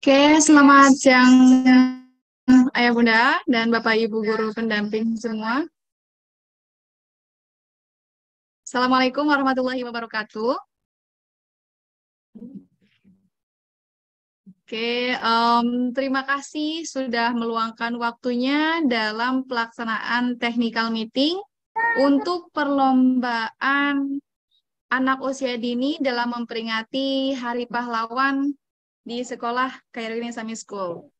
Oke, selamat siang Ayah Bunda dan Bapak Ibu guru pendamping semua. Assalamualaikum warahmatullahi wabarakatuh. Oke, terima kasih sudah meluangkan waktunya dalam pelaksanaan technical meeting untuk perlombaan anak usia dini dalam memperingati Hari Pahlawan di sekolah Khairuddin Islamic School.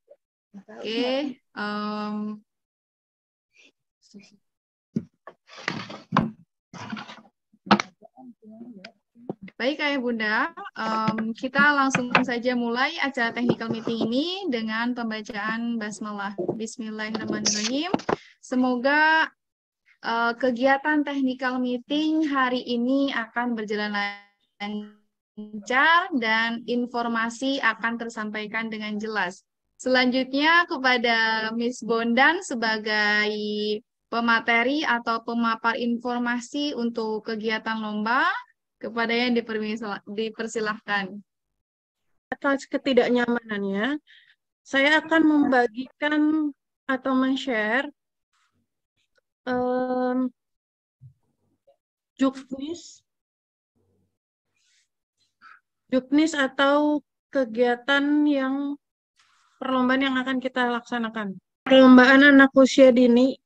Oke, baik Ayah Bunda, kita langsung saja mulai acara technical meeting ini dengan pembacaan basmalah. Bismillahirrahmanirrahim. Semoga kegiatan technical meeting hari ini akan berjalan lancar dan informasi akan tersampaikan dengan jelas. Selanjutnya kepada Miss Bondan sebagai pemateri atau pemapar informasi untuk kegiatan lomba, kepada yang dipersilahkan. Atas ketidaknyamanannya, saya akan membagikan atau men-share juknis atau kegiatan yang perlombaan yang akan kita laksanakan. Perlombaan anak usia dini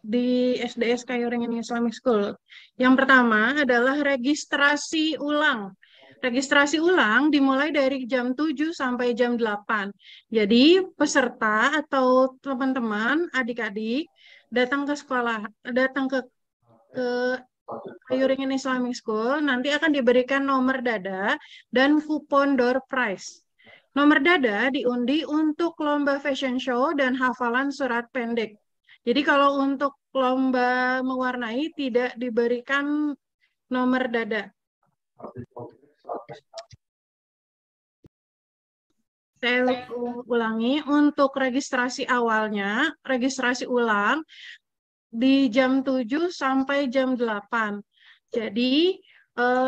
di SDS Khairuddin Islamic School. Yang pertama adalah registrasi ulang. Registrasi ulang dimulai dari jam 7 sampai jam 8. Jadi peserta atau teman-teman, adik-adik datang ke sekolah, datang ke Khairuddin Islamic School, nanti akan diberikan nomor dada dan kupon door prize. Nomor dada diundi untuk lomba fashion show dan hafalan surat pendek. Jadi kalau untuk lomba mewarnai tidak diberikan nomor dada. Saya ulangi, untuk registrasi awalnya, registrasi ulang di jam 7 sampai jam 8. Jadi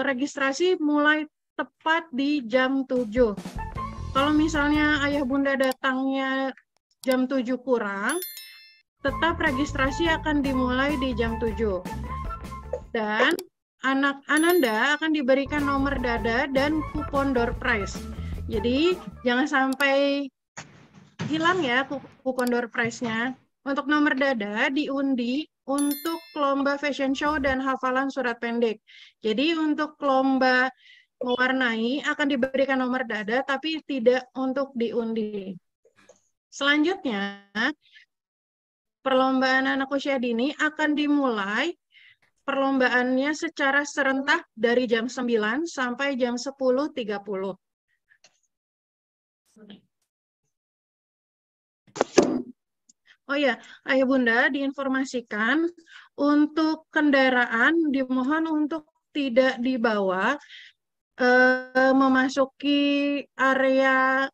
registrasi mulai tepat di jam 7. Kalau misalnya ayah bunda datangnya jam 7 kurang, tetap registrasi akan dimulai di jam 7. Dan anak Ananda akan diberikan nomor dada dan kupon door prize. Jadi jangan sampai hilang ya kupon door prize-nya. Untuk nomor dada diundi untuk lomba fashion show dan hafalan surat pendek. Jadi untuk lomba mewarnai akan diberikan nomor dada tapi tidak untuk diundi. Selanjutnya, perlombaan anak usia dini akan dimulai perlombaannya secara serentak dari jam 9 sampai jam 10.30. Oh ya, Ayah Bunda diinformasikan untuk kendaraan dimohon untuk tidak dibawa memasuki area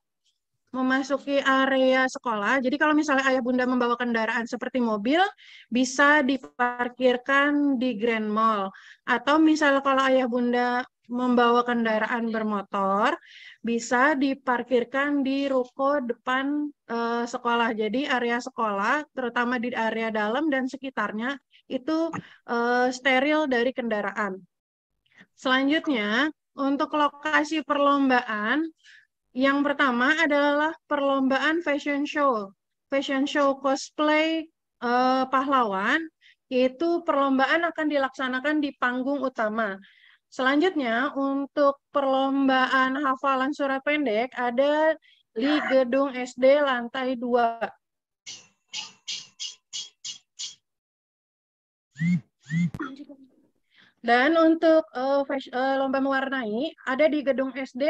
sekolah. Jadi kalau misalnya ayah bunda membawa kendaraan seperti mobil, bisa diparkirkan di Grand Mall. Atau misalnya kalau ayah bunda membawa kendaraan bermotor, bisa diparkirkan di ruko depan sekolah. Jadi area sekolah, terutama di area dalam dan sekitarnya, itu steril dari kendaraan. Selanjutnya, untuk lokasi perlombaan, yang pertama adalah perlombaan fashion show. Fashion show cosplay pahlawan, yaitu perlombaan akan dilaksanakan di panggung utama. Selanjutnya, untuk perlombaan hafalan surat pendek ada di gedung SD lantai 2. Dan untuk lomba mewarnai ada di gedung SD.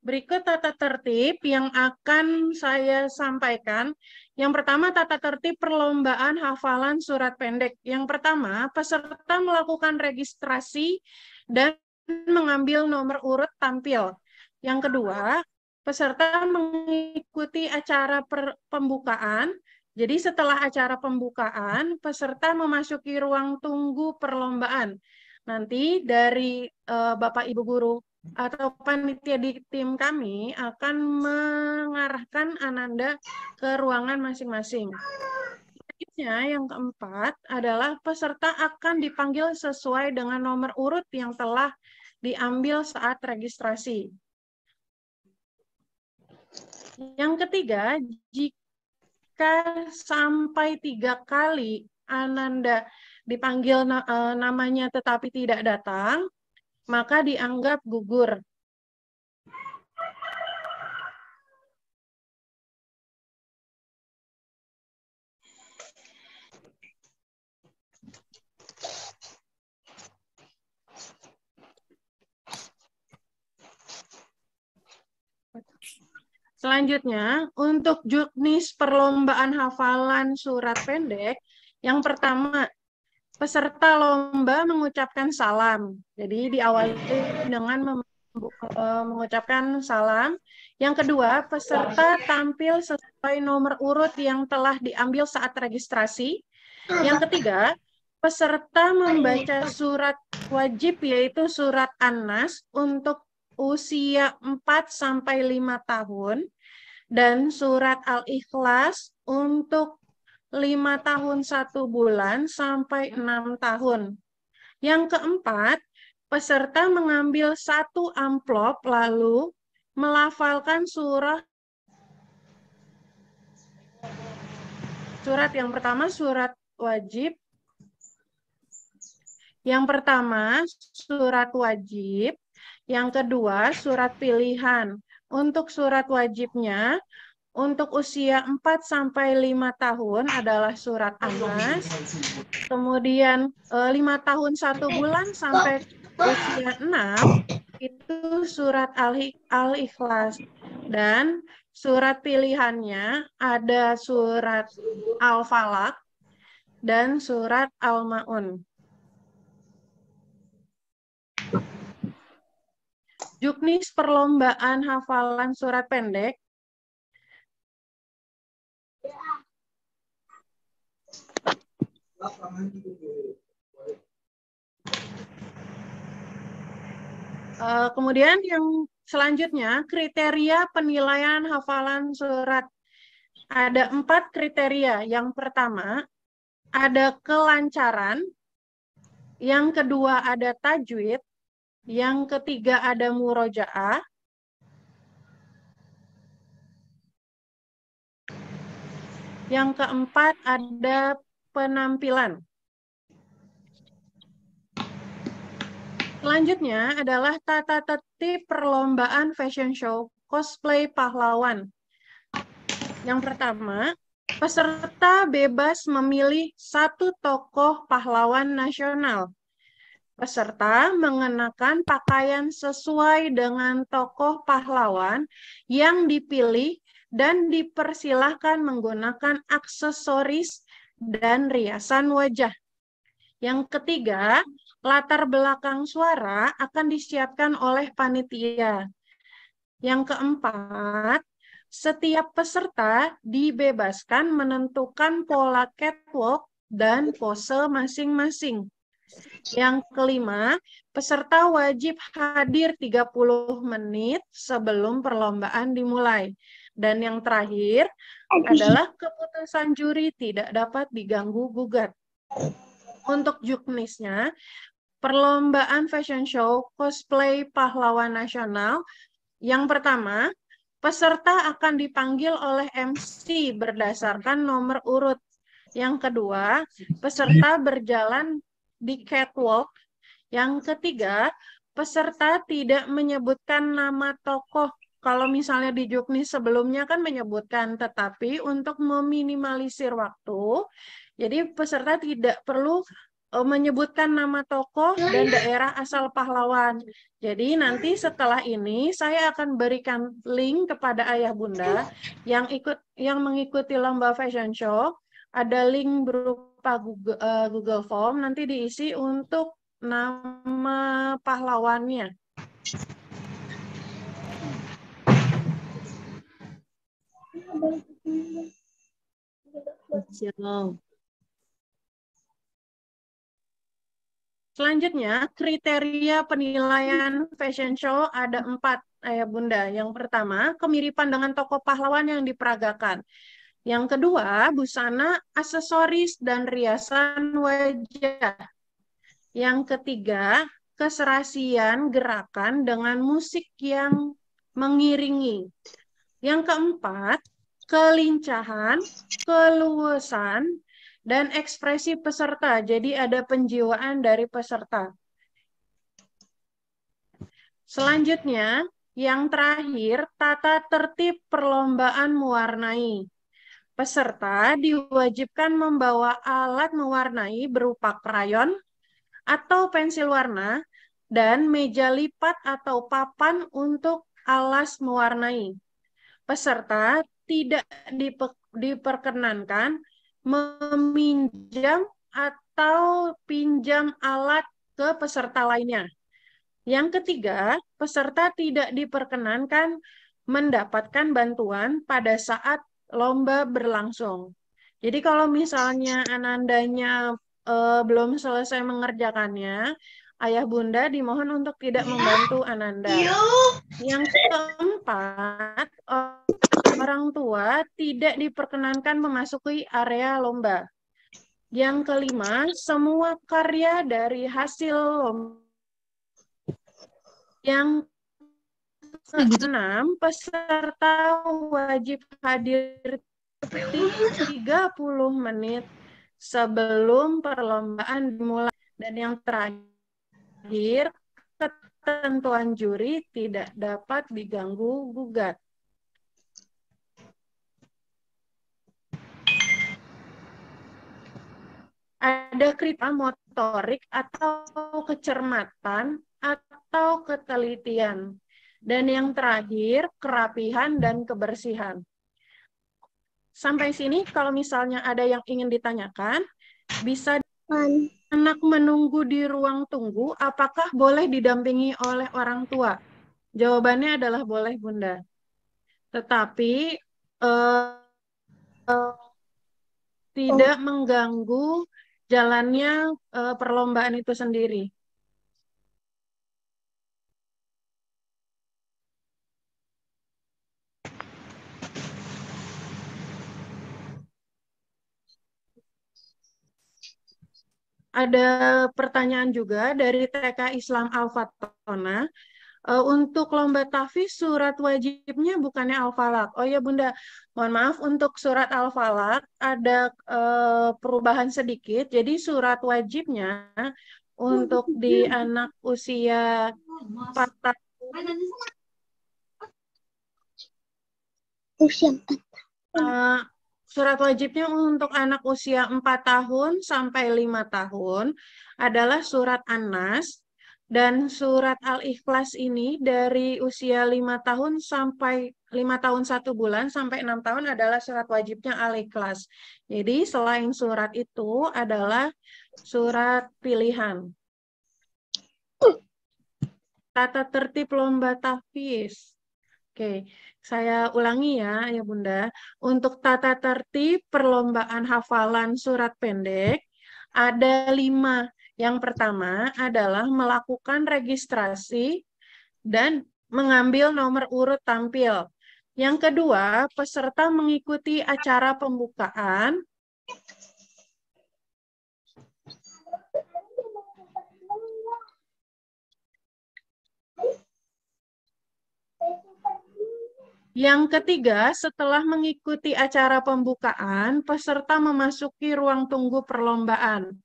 Berikut tata tertib yang akan saya sampaikan. Yang pertama, tata tertib perlombaan hafalan surat pendek. Yang pertama, peserta melakukan registrasi dan mengambil nomor urut tampil. Yang kedua, peserta mengikuti acara pembukaan. Jadi setelah acara pembukaan, peserta memasuki ruang tunggu perlombaan. nanti dari Bapak Ibu guru atau panitia di tim kami akan mengarahkan Ananda ke ruangan masing-masing. Selanjutnya, yang keempat adalah peserta akan dipanggil sesuai dengan nomor urut yang telah diambil saat registrasi. Yang ketiga, jika sampai 3 kali Ananda dipanggil namanya tetapi tidak datang, maka dianggap gugur. Selanjutnya, untuk juknis perlombaan hafalan surat pendek, yang pertama, peserta lomba mengucapkan salam. Jadi diawali dengan mengucapkan salam. Yang kedua, peserta tampil sesuai nomor urut yang telah diambil saat registrasi. Yang ketiga, peserta membaca surat wajib yaitu surat An-Nas untuk usia 4-5 tahun dan surat Al-Ikhlas untuk 5 tahun 1 bulan sampai 6 tahun. Yang keempat, peserta mengambil 1 amplop lalu melafalkan surat yang pertama surat wajib. Yang pertama surat wajib, yang kedua surat pilihan. Untuk surat wajibnya untuk usia 4-5 tahun adalah surat An-Nas. Kemudian 5 tahun 1 bulan sampai usia 6 itu surat Al-Ikhlas. Dan surat pilihannya ada surat Al-Falaq dan surat Al-Ma'un. Juknis perlombaan hafalan surat pendek kemudian yang selanjutnya, kriteria penilaian hafalan surat. Ada 4 kriteria. Yang pertama, ada kelancaran. Yang kedua, ada tajwid. Yang ketiga, ada murojaah. Yang keempat, ada penampilan. Selanjutnya adalah tata tertib perlombaan fashion show cosplay pahlawan. Yang pertama, peserta bebas memilih 1 tokoh pahlawan nasional. Peserta mengenakan pakaian sesuai dengan tokoh pahlawan yang dipilih dan dipersilahkan menggunakan aksesoris dan riasan wajah. Yang ketiga, latar belakang suara akan disiapkan oleh panitia. Yang keempat, setiap peserta dibebaskan menentukan pola catwalk dan pose masing-masing. Yang kelima, peserta wajib hadir 30 menit sebelum perlombaan dimulai. Dan yang terakhir adalah keputusan juri tidak dapat diganggu-gugat. Untuk juknisnya, perlombaan fashion show cosplay pahlawan nasional, yang pertama, peserta akan dipanggil oleh MC berdasarkan nomor urut. Yang kedua, peserta berjalan di catwalk. Yang ketiga, peserta tidak menyebutkan nama tokoh. Kalau misalnya di juknis sebelumnya kan menyebutkan, tetapi untuk meminimalisir waktu, jadi peserta tidak perlu menyebutkan nama tokoh dan daerah asal pahlawan. Jadi nanti setelah ini saya akan berikan link kepada ayah bunda yang mengikuti lomba fashion show. Ada link berupa Google Form, nanti diisi untuk nama pahlawannya. Selanjutnya, kriteria penilaian fashion show ada 4, Ayah Bunda. Yang pertama, kemiripan dengan tokoh pahlawan yang diperagakan. Yang kedua, busana, aksesoris, dan riasan wajah. Yang ketiga, keserasian gerakan dengan musik yang mengiringi. Yang keempat, kelincahan, keluasan, dan ekspresi peserta. Jadi ada penjiwaan dari peserta. Selanjutnya, yang terakhir, tata tertib perlombaan mewarnai. Peserta diwajibkan membawa alat mewarnai berupa krayon atau pensil warna dan meja lipat atau papan untuk alas mewarnai. Peserta tidak diperkenankan meminjam atau pinjam alat ke peserta lainnya. Yang ketiga, peserta tidak diperkenankan mendapatkan bantuan pada saat lomba berlangsung. Jadi kalau misalnya anandanya belum selesai mengerjakannya, ayah bunda dimohon untuk tidak membantu ananda. Yang keempat, orang tua tidak diperkenankan memasuki area lomba. Yang kelima, semua karya dari hasil lomba. Yang keenam, peserta wajib hadir 30 menit sebelum perlombaan dimulai. Dan yang terakhir, ketentuan juri tidak dapat diganggu-gugat. Ada kriteria motorik atau kecermatan atau ketelitian. Dan yang terakhir, kerapihan dan kebersihan. Sampai sini, kalau misalnya ada yang ingin ditanyakan, bisa anak menunggu di ruang tunggu, apakah boleh didampingi oleh orang tua? Jawabannya adalah boleh, Bunda. Tetapi tidak mengganggu jalannya perlombaan itu sendiri. Ada pertanyaan juga dari TK Islam Al-Fatona. Untuk lomba tahfiz surat wajibnya bukannya Al-Falaq. Oh ya Bunda, mohon maaf untuk surat Al-Falaq ada perubahan sedikit. Jadi surat wajibnya untuk di anak usia 4 tahun surat wajibnya untuk anak usia 4 tahun sampai 5 tahun adalah surat An-Nas. Dan surat Al-Ikhlas ini dari usia 5 tahun sampai 5 tahun 1 bulan sampai 6 tahun adalah surat wajibnya Al-Ikhlas. Jadi selain surat itu adalah surat pilihan. Tata tertib lomba tahfiz. Oke, saya ulangi ya Bunda. Untuk tata tertib perlombaan hafalan surat pendek ada 5. Yang pertama adalah melakukan registrasi dan mengambil nomor urut tampil. Yang kedua, peserta mengikuti acara pembukaan. Yang ketiga, setelah mengikuti acara pembukaan, peserta memasuki ruang tunggu perlombaan.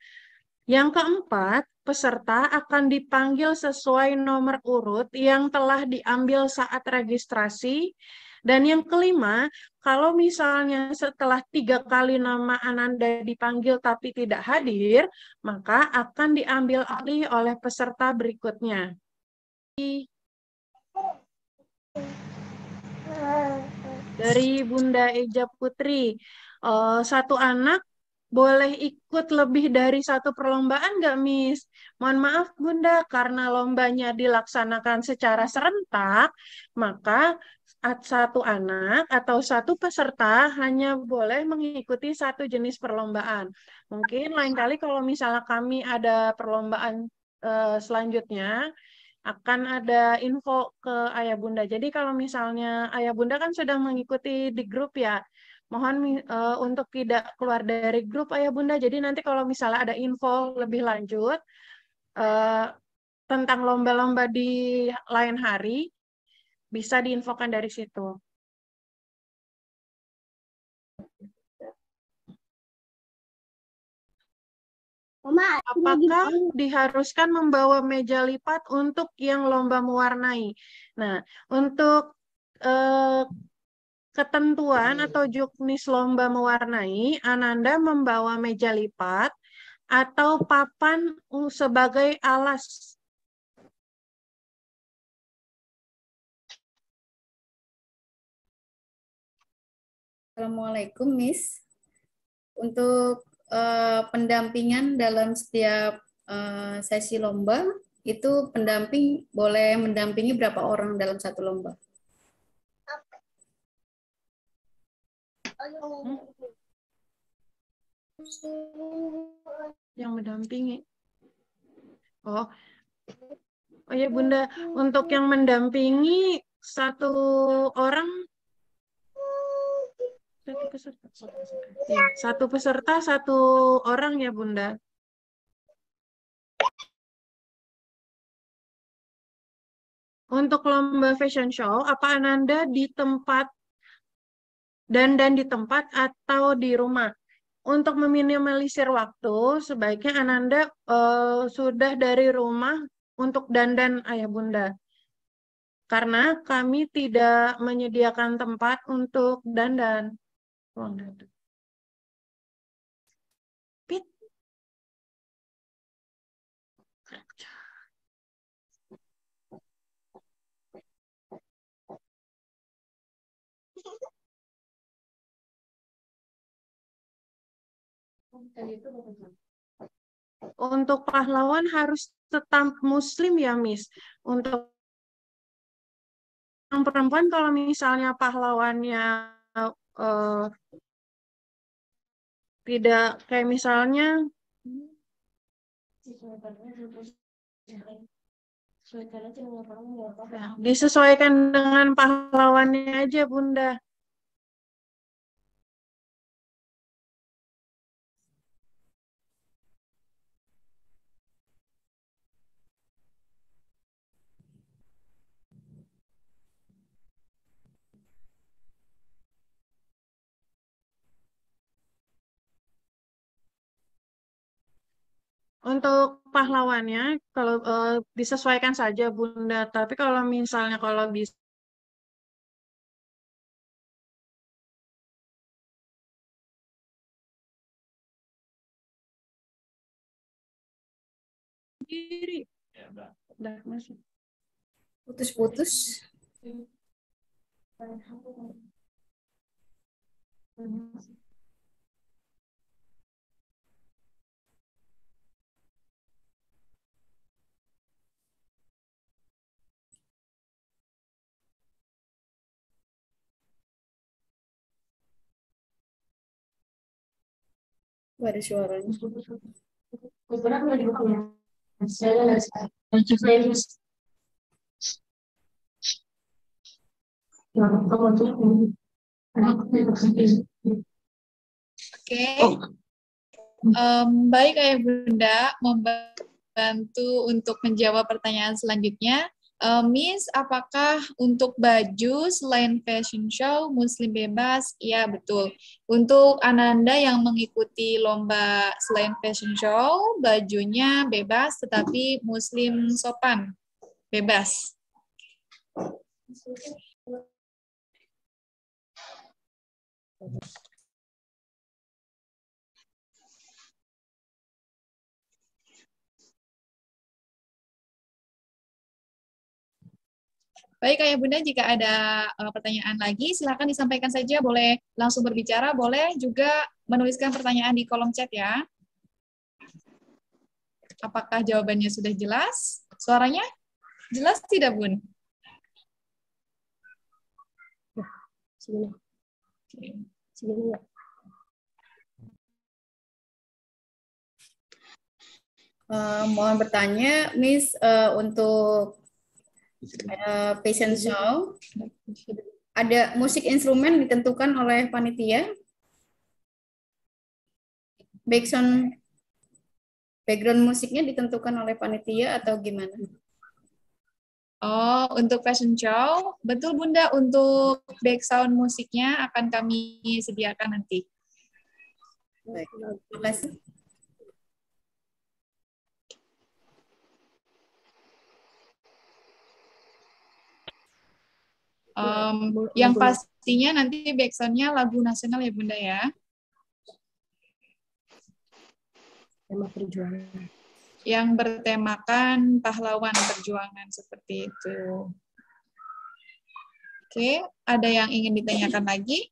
Yang keempat, peserta akan dipanggil sesuai nomor urut yang telah diambil saat registrasi. Dan yang kelima, kalau misalnya setelah 3 kali nama Ananda dipanggil tapi tidak hadir, maka akan diambil alih oleh peserta berikutnya. Dari Bunda Eja Putri, satu anak boleh ikut lebih dari 1 perlombaan nggak, Miss? Mohon maaf, Bunda, karena lombanya dilaksanakan secara serentak, maka satu anak atau satu peserta hanya boleh mengikuti 1 jenis perlombaan. Mungkin lain kali kalau misalnya kami ada perlombaan selanjutnya akan ada info ke Ayah Bunda. Jadi kalau misalnya Ayah Bunda kan sudah mengikuti di grup ya, mohon untuk tidak keluar dari grup Ayah Bunda. Jadi nanti kalau misalnya ada info lebih lanjut eh, tentang lomba-lomba di lain hari, bisa diinfokan dari situ. Apakah diharuskan membawa meja lipat untuk yang lomba mewarnai? Nah, untuk ketentuan atau juknis lomba mewarnai, Ananda membawa meja lipat atau papan sebagai alas. Assalamualaikum, Miss. Untuk pendampingan dalam setiap sesi lomba, itu pendamping boleh mendampingi berapa orang dalam satu lomba? Yang mendampingi. Oh ya Bunda, untuk yang mendampingi satu orang, satu peserta satu orang ya Bunda. Untuk lomba fashion show, apa Ananda di tempat dan di tempat atau di rumah? Untuk meminimalisir waktu, sebaiknya Ananda sudah dari rumah untuk dandan Ayah Bunda. Karena kami tidak menyediakan tempat untuk dandan. Ruang dandan. Pit. Untuk pahlawan harus tetap muslim ya, Miss. Untuk yang perempuan kalau misalnya pahlawannya tidak kayak misalnya disesuaikan dengan pahlawannya aja, Bunda. Untuk pahlawannya, kalau disesuaikan saja, Bunda. Tapi kalau misalnya kalau bisa sendiri, udah masuk. Putus-putus. Ada suaranya. Oke. Baik Ayah Bunda, membantu untuk menjawab pertanyaan selanjutnya. Miss, apakah untuk baju selain fashion show Muslim bebas? Ya, betul. Untuk Ananda yang mengikuti lomba selain fashion show, bajunya bebas tetapi Muslim sopan. Bebas. Baik, Ayah Bunda, jika ada pertanyaan lagi, silakan disampaikan saja. Boleh langsung berbicara, boleh juga menuliskan pertanyaan di kolom chat ya. Apakah jawabannya sudah jelas? Suaranya jelas tidak, Bun? Mohon bertanya, Miss, untuk fashion show, ada musik instrumen ditentukan oleh panitia? Background musiknya ditentukan oleh panitia atau gimana? Oh, untuk fashion show, betul Bunda, untuk background musiknya akan kami sediakan nanti. Baik, terima kasih. Yang pastinya nanti backsound-nya lagu nasional ya Bunda ya. Tema perjuangan. Yang bertemakan pahlawan perjuangan seperti itu. Oke, ada yang ingin ditanyakan lagi?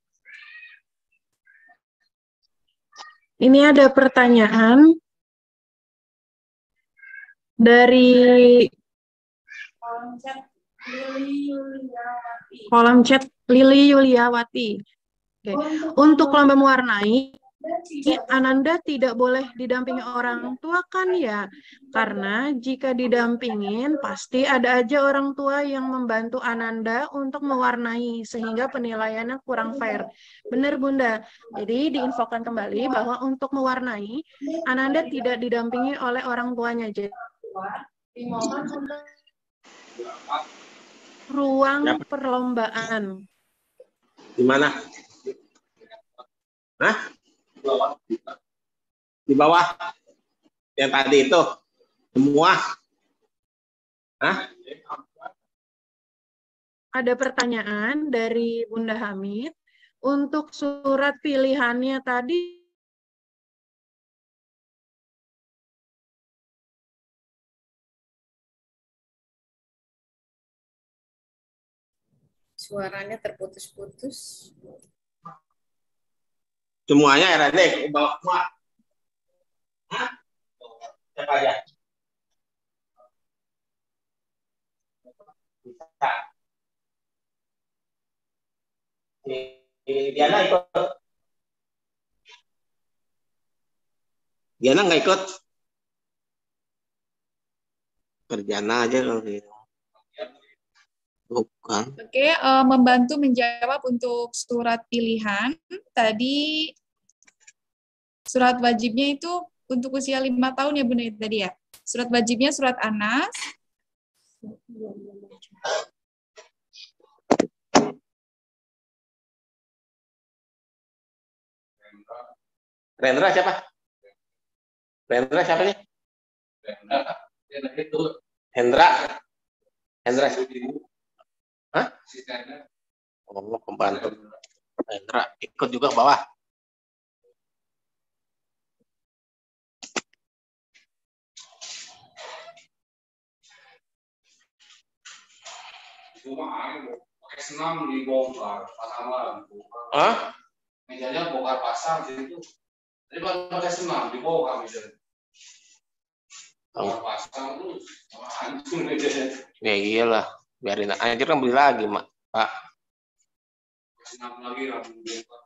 Ini ada pertanyaan dari kolom chat Lili Yuliawati. Oke. Untuk lomba mewarnai, Ananda tidak boleh didampingi orang tua kan ya? Karena jika didampingin, pasti ada aja orang tua yang membantu Ananda untuk mewarnai, sehingga penilaiannya kurang fair. Benar Bunda? Jadi diinfokan kembali bahwa untuk mewarnai, Ananda tidak didampingi oleh orang tuanya. Jadi dimohon untuk ruang perlombaan. Di mana? Hah? Di bawah? Yang tadi itu? Semua? Hah? Ada pertanyaan dari Bunda Hamid. Untuk surat pilihannya tadi, Suaranya terputus-putus. Semuanya RD bawa semua. Hah? Siapa aja? Bisa. Diana ikut. Diana nggak ikut. Kerjaan aja kalau gitu. Bukan. Oke, membantu menjawab untuk surat pilihan. Tadi surat wajibnya itu untuk usia 5 tahun ya Bunda tadi ya. Surat wajibnya surat Anas. Rendra siapa? Rendra siapa nih? Hendra. Hendra. Hah? Oh, pembantu. Hendra ikut juga ke bawah. Pakai senam dibongkar, pasang bongkar. Hah? Mejanya bongkar pasang situ. Jadi pakai senam dibongkar misalnya. Bongkar pasang terus sama hancur mejanya. Ya iyalah, biarin aja kan beli lagi, Mak. Pak. Senam lagi ramu bongkar.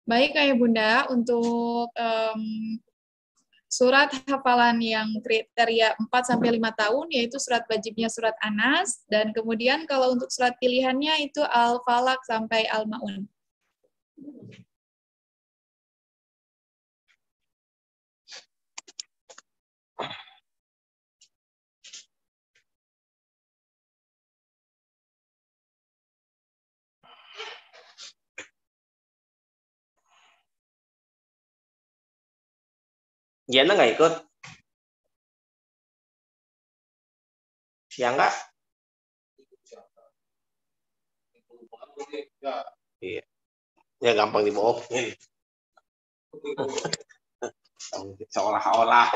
Baik Ayah Bunda, untuk surat hafalan yang kriteria 4-5 tahun, yaitu surat wajibnya surat Anas, dan kemudian kalau untuk surat pilihannya itu Al-Falaq sampai Al-Ma'un. Diana nggak ikut? Siang nggak? Iya. Ya gampang dibohongin. Seolah-olah.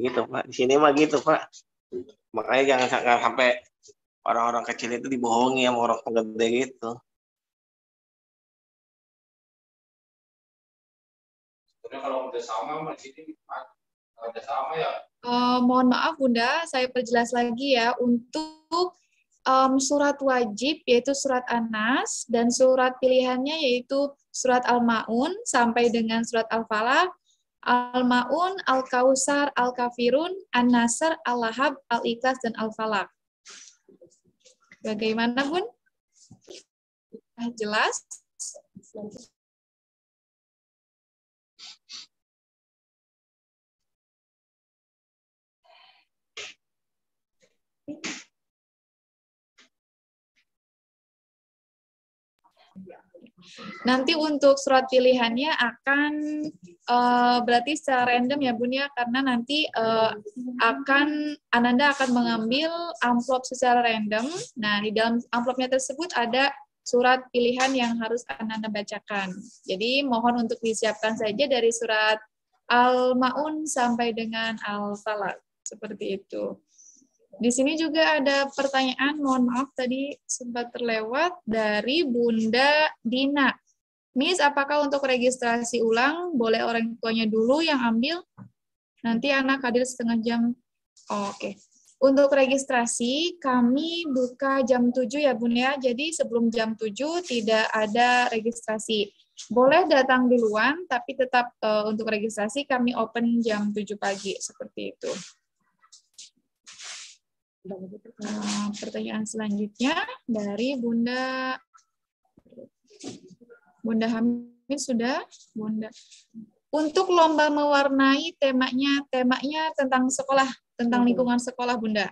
Gitu Pak. Di sini mah gitu Pak. Makanya jangan sampai orang-orang kecil itu dibohongi sama orang penggede gitu. Sebenarnya kalau udah sama di sini Ada sama ya. Mohon maaf Bunda, saya perjelas lagi ya. Untuk surat wajib yaitu surat An-Nas dan surat pilihannya yaitu surat Al-Ma'un sampai dengan surat Al-Falaq, Al-Ma'un, Al-Kausar, Al-Kafirun, An-Nasr, Al-Lahab, Al-Ikhlas, dan Al-Falaq. Bagaimana Bun? Jelas? Nanti untuk surat pilihannya akan berarti secara random ya Bun ya, karena nanti Ananda akan mengambil amplop secara random. Nah, di dalam amplopnya tersebut ada surat pilihan yang harus Ananda bacakan. Jadi mohon untuk disiapkan saja dari surat Al-Ma'un sampai dengan Al-Falaq. Seperti itu. Di sini juga ada pertanyaan, mohon maaf tadi sempat terlewat, dari Bunda Dina. Miss, apakah untuk registrasi ulang boleh orang tuanya dulu yang ambil? Nanti anak hadir setengah jam. Oh, oke. Untuk registrasi kami buka jam 7 ya Bun ya. Jadi sebelum jam 7 tidak ada registrasi. Boleh datang duluan, tapi tetap untuk registrasi kami open jam 7 pagi. Seperti itu. Pertanyaan selanjutnya dari Bunda Hamid sudah. Bunda. Untuk lomba mewarnai temanya tentang sekolah, tentang lingkungan sekolah Bunda.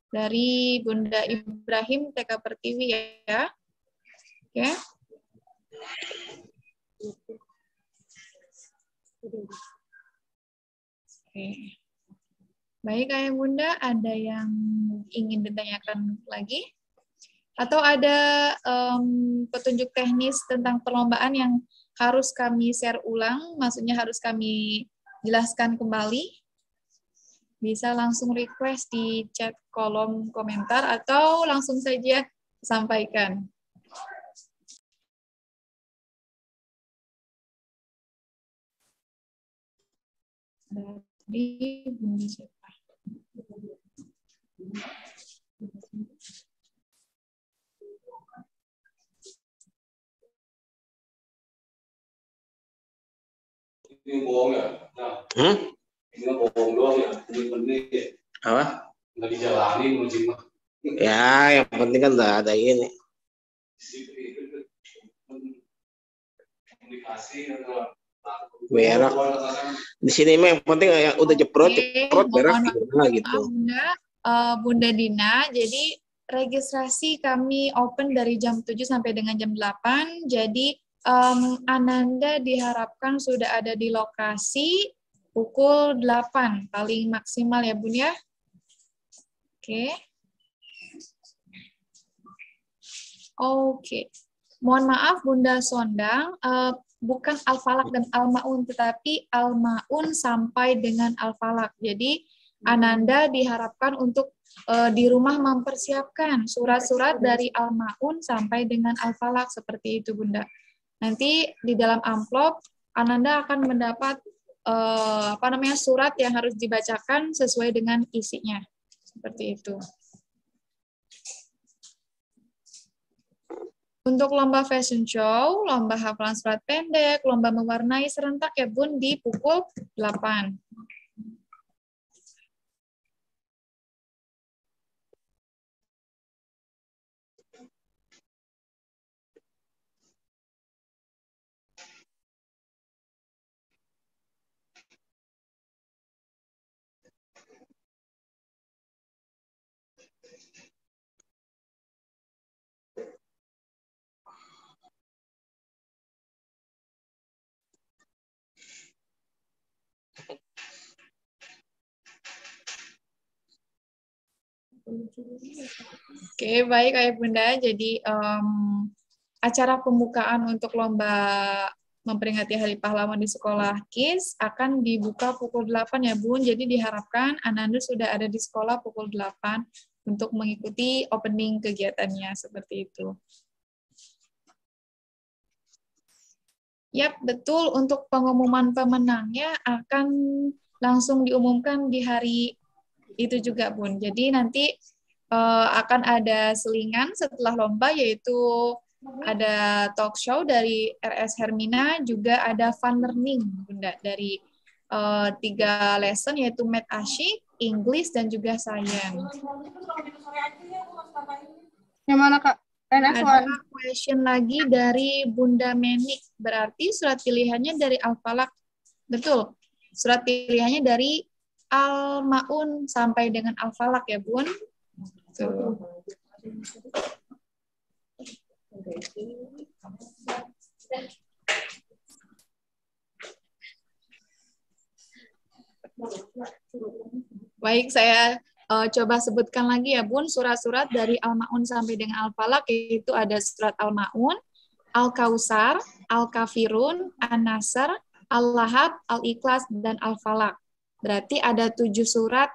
Dari Bunda Ibrahim TK Pertiwi ya. Oke. Oke. Baik, Ayah Bunda, ada yang ingin ditanyakan lagi? Atau ada petunjuk teknis tentang perlombaan yang harus kami share ulang, maksudnya harus kami jelaskan kembali? Bisa langsung request di chat kolom komentar atau langsung saja sampaikan. Dari Bunda siapa? Ini bohong ya? Nah, ini bohong doang ya? Benih-benih. Apa? Nggak dijalanin musim mah. Ya, yang penting kan udah ada ini. Komunikasi atau Berak. Di sini mah yang penting yang udah jeprot berak gitu. Bunda Dina, jadi registrasi kami open dari jam 7 sampai dengan jam 8. Jadi Ananda diharapkan sudah ada di lokasi pukul 8 paling maksimal ya Bun ya. Oke. Oke. Mohon maaf Bunda Sondang, bukan Al-Falaq dan Al-Ma'un, tetapi Al-Ma'un sampai dengan Al-Falaq. Jadi Ananda diharapkan untuk di rumah mempersiapkan surat-surat dari Al-Ma'un sampai dengan Al-Falaq, seperti itu Bunda. Nanti di dalam amplop Ananda akan mendapat surat yang harus dibacakan sesuai dengan isinya. Seperti itu. Untuk lomba fashion show, lomba hafalan surat pendek, lomba mewarnai serentak ya Bun di pukul 8. Oke, baik Ayah Bunda. Jadi acara pembukaan untuk lomba memperingati Hari Pahlawan di sekolah KIS akan dibuka pukul 8 ya Bun. Jadi diharapkan Ananda sudah ada di sekolah pukul 8 untuk mengikuti opening kegiatannya seperti itu. Yap, betul. Untuk pengumuman pemenangnya akan langsung diumumkan di hari itu juga, Bun. Jadi nanti akan ada selingan setelah lomba, yaitu ada talk show dari RS Hermina, juga ada fun learning, Bunda, dari 3 lesson, yaitu Math Asyik, English, dan juga Science. Yang mana, Kak? NS1. Ada question lagi dari Bunda Menik, berarti surat pilihannya dari Al-Falaq. Betul, surat pilihannya dari Al-Ma'un sampai dengan Al-Falaq ya, Bun. Tuh. Baik, saya coba sebutkan lagi ya, Bun, surat-surat dari Al-Ma'un sampai dengan Al-Falaq, yaitu ada surat Al-Ma'un, Al-Kausar, Al-Kafirun, An-Nasr, Al-Lahab, Al-Ikhlas, dan Al-Falaq. Berarti ada 7 surat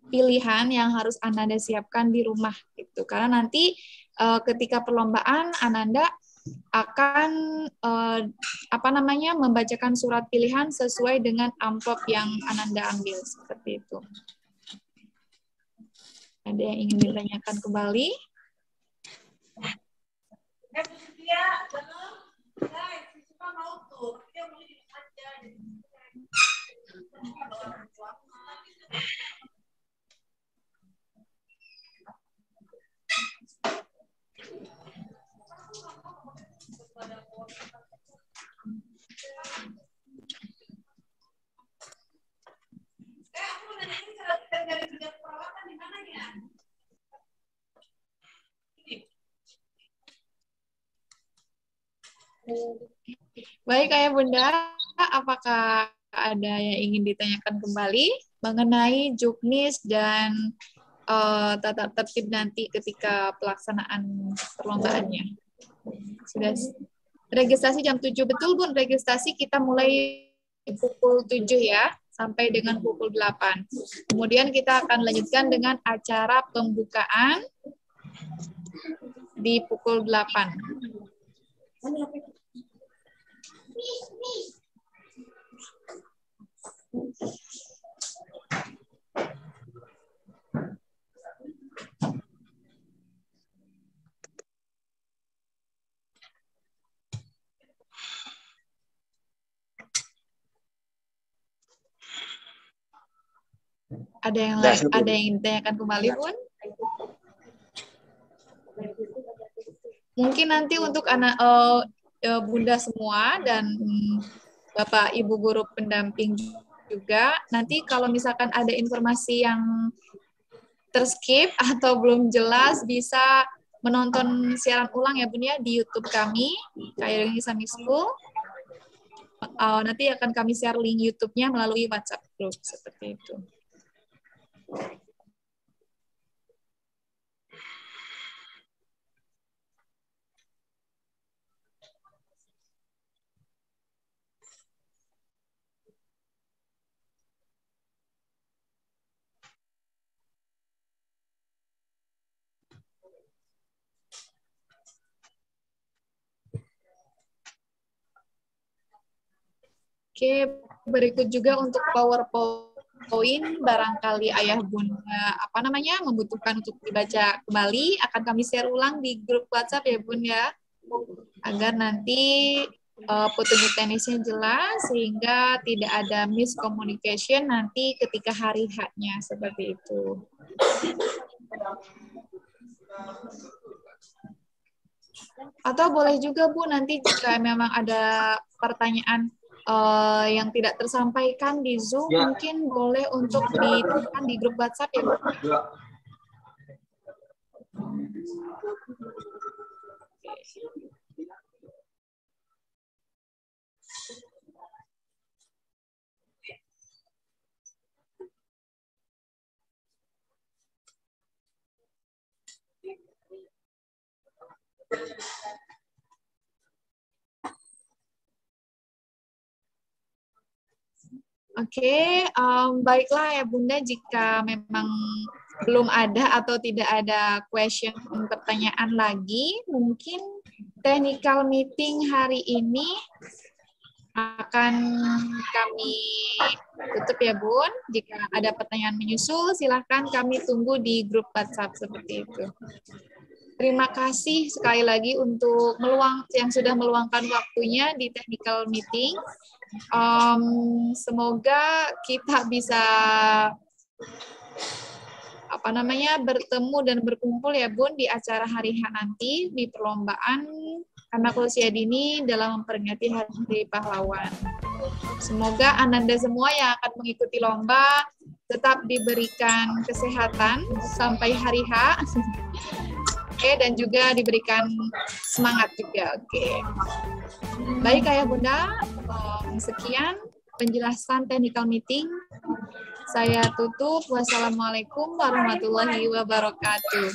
pilihan yang harus Ananda siapkan di rumah. Gitu. Karena nanti ketika perlombaan, Ananda akan membacakan surat pilihan sesuai dengan amplop yang Ananda ambil. Seperti itu. Ada yang ingin ditanyakan kembali? Baik, Ayah Bunda, apakah ada yang ingin ditanyakan kembali mengenai juknis dan tata tertib nanti ketika pelaksanaan perlombaannya? Sudah registrasi jam 7, betul, Bun? Registrasi kita mulai pukul 7 ya, sampai dengan pukul 8. Kemudian kita akan lanjutkan dengan acara pembukaan di pukul 8. Ada yang lain, ada yang ditanyakan kembali, Bun? Mungkin nanti untuk anak Bunda semua dan Bapak Ibu guru pendamping juga, nanti kalau misalkan ada informasi yang terskip atau belum jelas, bisa menonton siaran ulang ya, Bun, ya, di YouTube kami, KAI Islamic School. Nanti akan kami share link YouTube-nya melalui WhatsApp group, seperti itu. Oke, berikut juga untuk PowerPoint, barangkali Ayah Bunda membutuhkan untuk dibaca kembali, akan kami share ulang di grup WhatsApp ya, Bun, ya, agar nanti petunjuk teknisnya jelas sehingga tidak ada miscommunication nanti ketika hari H-nya, seperti itu. Atau boleh juga, Bu, nanti jika memang ada pertanyaan yang tidak tersampaikan di Zoom, ya, mungkin boleh untuk dituliskan di grup WhatsApp ya, Bu. Ya. Oke, baiklah ya Bunda, jika memang belum ada atau tidak ada pertanyaan lagi, mungkin technical meeting hari ini akan kami tutup tutup ya Bun. Jika ada pertanyaan menyusul, silahkan kami tunggu di grup WhatsApp seperti itu. Terima kasih sekali lagi untuk yang sudah meluangkan waktunya di technical meeting. Semoga kita bisa bertemu dan berkumpul ya Bun di acara hari H nanti di perlombaan anak usia dini dalam memperingati Hari Pahlawan. Semoga Ananda semua yang akan mengikuti lomba tetap diberikan kesehatan sampai hari H. Oke, dan juga diberikan semangat juga. Oke. Baik Ayah Bunda, sekian penjelasan technical meeting. Saya tutup. Wassalamualaikum warahmatullahi wabarakatuh.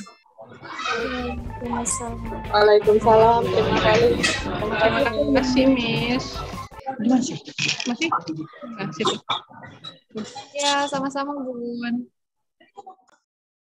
Waalaikumsalam. Terima kasih, Miss. Masih? Ya, sama-sama Bun.